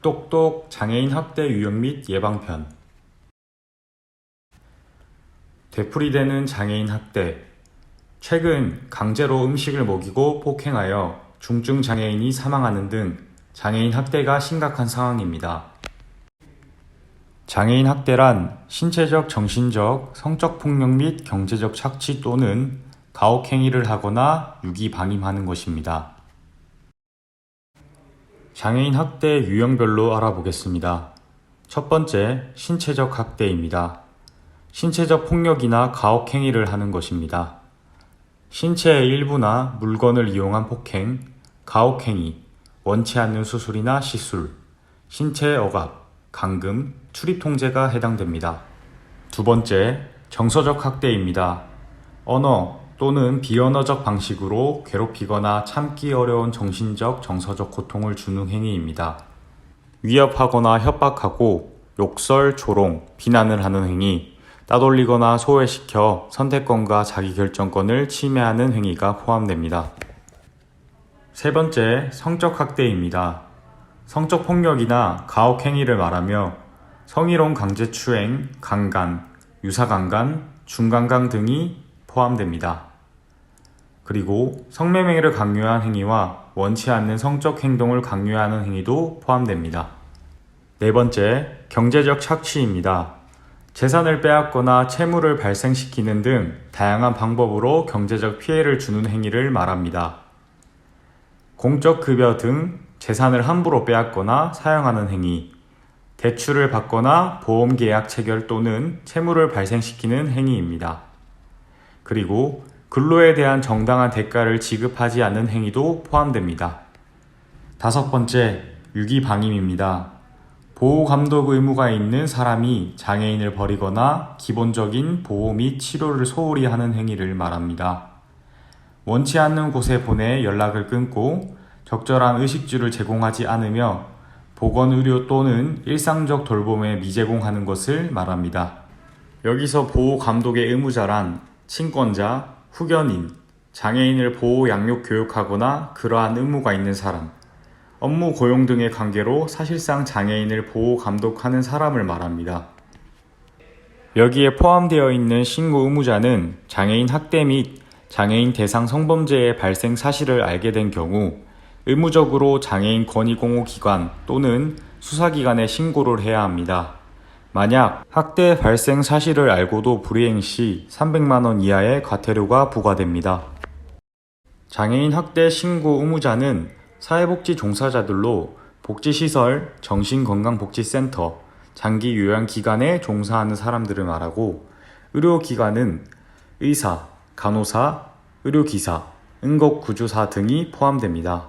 똑똑 장애인 학대 유형 및 예방편. 되풀이되는 장애인 학대. 최근 강제로 음식을 먹이고 폭행하여 중증 장애인이 사망하는 등 장애인 학대가 심각한 상황입니다. 장애인 학대란 신체적, 정신적, 성적 폭력 및 경제적 착취 또는 가혹행위를 하거나 유기 방임하는 것입니다. 장애인 학대 유형별로 알아보겠습니다. 첫 번째, 신체적 학대입니다. 신체적 폭력이나 가혹행위를 하는 것입니다. 신체의 일부나 물건을 이용한 폭행, 가혹행위, 원치 않는 수술이나 시술, 신체 억압, 감금, 출입통제가 해당됩니다. 두 번째, 정서적 학대입니다. 언어 또는 비언어적 방식으로 괴롭히거나 참기 어려운 정신적, 정서적 고통을 주는 행위입니다. 위협하거나 협박하고 욕설, 조롱, 비난을 하는 행위, 따돌리거나 소외시켜 선택권과 자기결정권을 침해하는 행위가 포함됩니다. 세 번째, 성적 학대입니다. 성적 폭력이나 가혹행위를 말하며 성희롱, 강제추행, 강간, 유사강간, 중강간 등이 포함됩니다. 그리고 성매매를 강요한 행위와 원치 않는 성적 행동을 강요하는 행위도 포함됩니다. 네 번째, 경제적 착취입니다. 재산을 빼앗거나 채무를 발생시키는 등 다양한 방법으로 경제적 피해를 주는 행위를 말합니다. 공적 급여 등 재산을 함부로 빼앗거나 사용하는 행위, 대출을 받거나 보험 계약 체결 또는 채무를 발생시키는 행위입니다. 그리고 근로에 대한 정당한 대가를 지급하지 않는 행위도 포함됩니다. 다섯 번째, 유기방임입니다. 보호감독 의무가 있는 사람이 장애인을 버리거나 기본적인 보호 및 치료를 소홀히 하는 행위를 말합니다. 원치 않는 곳에 보내 연락을 끊고 적절한 의식주를 제공하지 않으며 보건의료 또는 일상적 돌봄에 미제공하는 것을 말합니다. 여기서 보호감독의 의무자란 친권자, 후견인, 장애인을 보호, 양육, 교육하거나 그러한 의무가 있는 사람, 업무 고용 등의 관계로 사실상 장애인을 보호, 감독하는 사람을 말합니다. 여기에 포함되어 있는 신고 의무자는 장애인 학대 및 장애인 대상 성범죄의 발생 사실을 알게 된 경우 의무적으로 장애인 권익공호기관 또는 수사기관에 신고를 해야 합니다. 만약 학대 발생 사실을 알고도 불이행 시 300만 원 이하의 과태료가 부과됩니다. 장애인 학대 신고 의무자는 사회복지 종사자들로 복지시설, 정신건강복지센터, 장기요양기관에 종사하는 사람들을 말하고 의료기관은 의사, 간호사, 의료기사, 응급구조사 등이 포함됩니다.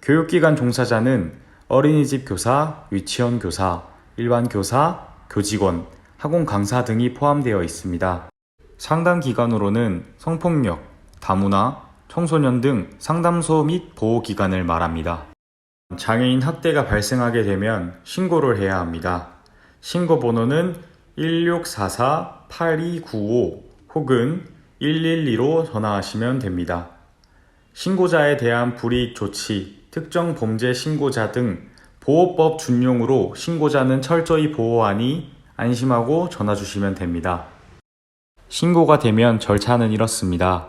교육기관 종사자는 어린이집 교사, 유치원 교사, 일반 교사, 교직원, 학원 강사 등이 포함되어 있습니다. 상담기관으로는 성폭력, 다문화, 청소년 등 상담소 및 보호기관을 말합니다. 장애인 학대가 발생하게 되면 신고를 해야 합니다. 신고 번호는 1644-8295 혹은 112로 전화하시면 됩니다. 신고자에 대한 불이익 조치, 특정 범죄 신고자 등 보호법 준용으로 신고자는 철저히 보호하니 안심하고 전화 주시면 됩니다. 신고가 되면 절차는 이렇습니다.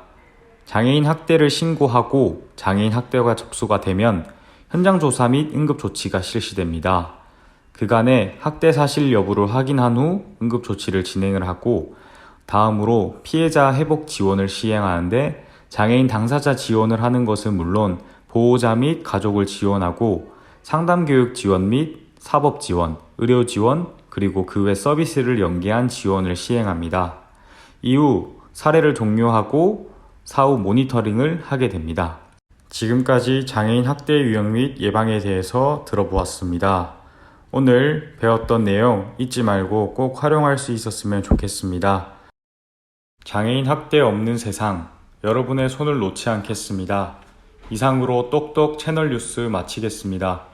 장애인 학대를 신고하고 장애인 학대가 접수가 되면 현장 조사 및 응급 조치가 실시됩니다. 그간의 학대 사실 여부를 확인한 후 응급 조치를 진행을 하고 다음으로 피해자 회복 지원을 시행하는데 장애인 당사자 지원을 하는 것은 물론 보호자 및 가족을 지원하고 상담교육 지원 및 사법 지원, 의료 지원, 그리고 그 외 서비스를 연계한 지원을 시행합니다. 이후 사례를 종료하고 사후 모니터링을 하게 됩니다. 지금까지 장애인 학대 유형 및 예방에 대해서 들어보았습니다. 오늘 배웠던 내용 잊지 말고 꼭 활용할 수 있었으면 좋겠습니다. 장애인 학대 없는 세상, 여러분의 손을 놓지 않겠습니다. 이상으로 똑똑 채널 뉴스 마치겠습니다.